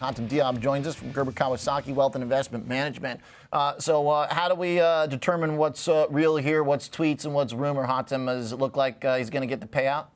Gautam Diab joins us from Gerber Kawasaki Wealth and Investment Management. So how do we determine what's real here, what's tweets and what's rumor? Gautam, does it look like he's going to get the payout?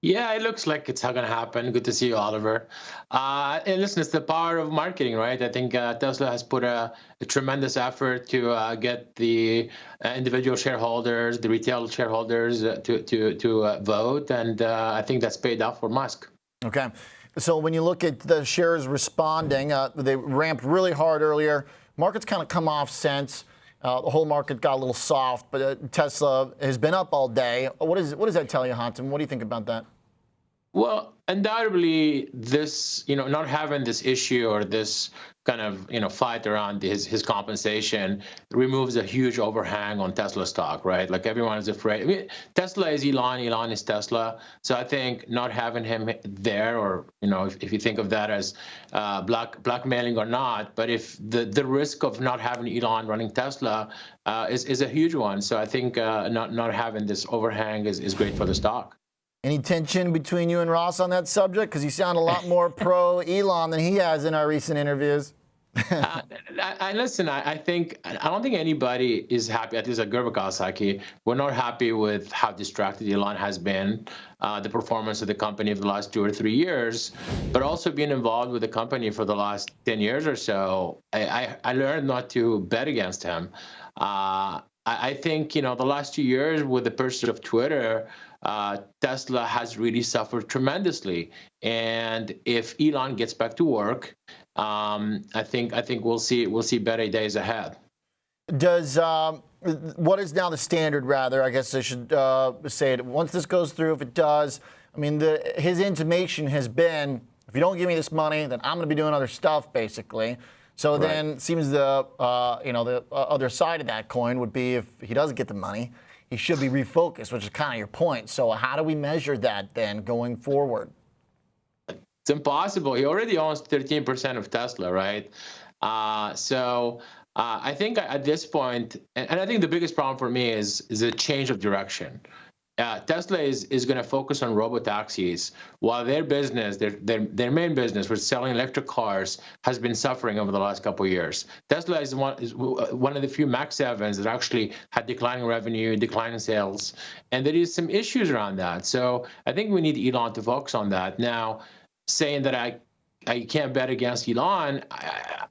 Yeah, it looks like it's not going to happen. Good to see you, Oliver. And listen, it's the power of marketing, right? I think Tesla has put a tremendous effort to get the individual shareholders, the retail shareholders to vote, and I think that's paid off for Musk. Okay. So when you look at the shares responding, they ramped really hard earlier. Market's kind of come off since. The whole market got a little soft, but Tesla has been up all day. What does that tell you, Gautam? What do you think about that? Well, undoubtedly, this, not having this issue or this kind of, fight around his compensation removes a huge overhang on Tesla stock, right? Like everyone is afraid. I mean, Tesla is Elon, Elon is Tesla. So I think not having him there, or, if you think of that as blackmailing or not, but if the risk of not having Elon running Tesla is a huge one. So I think not having this overhang is great for the stock. Any tension between you and Ross on that subject? Because you sound a lot more pro Elon than he has in our recent interviews. Listen, I don't think anybody is happy, at least at Gerber Kawasaki. We're not happy with how distracted Elon has been, the performance of the company for the last 2 or 3 years, but also being involved with the company for the last 10 years or so. I learned not to bet against him. I think, the last 2 years with the purchase of Twitter, Tesla has really suffered tremendously. And if Elon gets back to work, I think we'll see better days ahead. Does what is now the standard? Rather, I guess I should say it. Once this goes through, if it does, I mean, his intimation has been, if you don't give me this money, then I'm going to be doing other stuff, basically. So right. Then it seems the other side of that coin would be if he doesn't get the money, he should be refocused, which is kind of your point. So how do we measure that then going forward? It's impossible. He already owns 13% of Tesla, right? So I think at this point, and I think the biggest problem for me is a change of direction. Tesla is going to focus on robotaxis, while their business, their main business, which is selling electric cars, has been suffering over the last couple of years. Tesla is one of the few Max 7s that actually had declining revenue, declining sales, and there is some issues around that. So I think we need Elon to focus on that. Now, saying that I can't bet against Elon,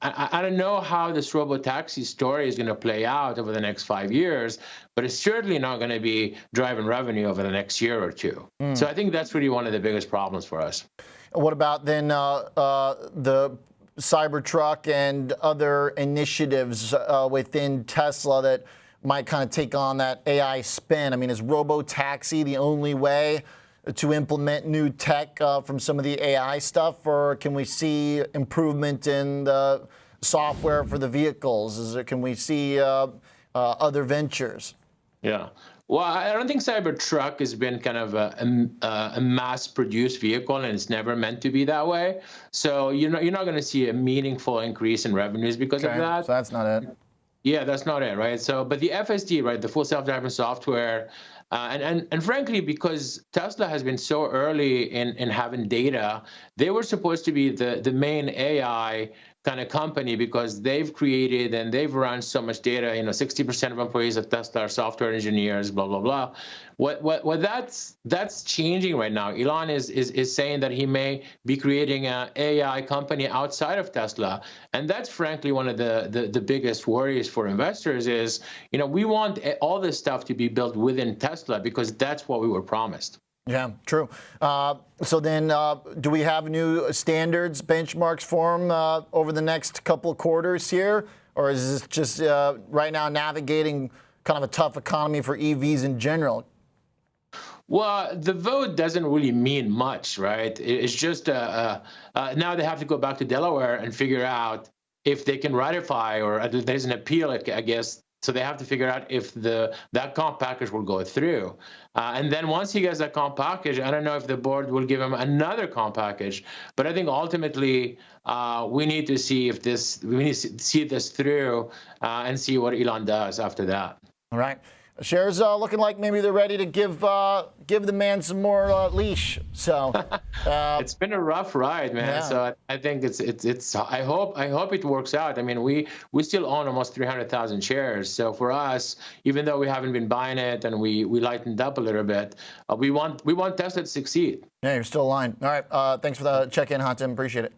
I don't know how this robotaxi story is going to play out over the next 5 years, but it's certainly not going to be driving revenue over the next year or two. So I think that's really one of the biggest problems for us. What about then the Cybertruck and other initiatives within Tesla that might kind of take on that AI spin? I mean, is robotaxi the only way to implement new tech from some of the AI stuff, or can we see improvement in the software for the vehicles? Can we see other ventures? Yeah. Well, I don't think Cybertruck has been kind of a mass-produced vehicle, and it's never meant to be that way. So you're not going to see a meaningful increase in revenues because of that. So that's not it. Yeah, that's not it, right? So, but the FSD, right, the full self-driving software, and frankly, because Tesla has been so early in having data, they were supposed to be the main AI kind of company because they've created and they've run so much data. 60% of employees at Tesla are software engineers, blah, blah, blah. What that's changing right now. Elon is saying that he may be creating an AI company outside of Tesla. And that's frankly one of the biggest worries for investors is, we want all this stuff to be built within Tesla because that's what we were promised. Yeah, true. So then do we have new standards, benchmarks for them over the next couple of quarters here? Or is this just right now navigating kind of a tough economy for EVs in general? Well, the vote doesn't really mean much, right? It's just now they have to go back to Delaware and figure out if they can ratify, or there's an appeal, I guess. So they have to figure out if that comp package will go through. And then once he gets that comp package, I don't know if the board will give him another comp package. But I think ultimately we need to see we need to see this through and see what Elon does after that. All right. Shares looking like maybe they're ready to give the man some more leash. So it's been a rough ride, man. Yeah. So I think it's. I hope it works out. I mean, we still own almost 300,000 shares. So for us, even though we haven't been buying it and we lightened up a little bit, we want Tesla to succeed. Yeah, you're still aligned. All right. Thanks for the check-in, Hatem. Appreciate it.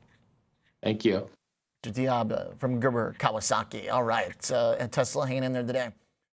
Thank you. Diab from Gerber Kawasaki. All right. Tesla hanging in there today.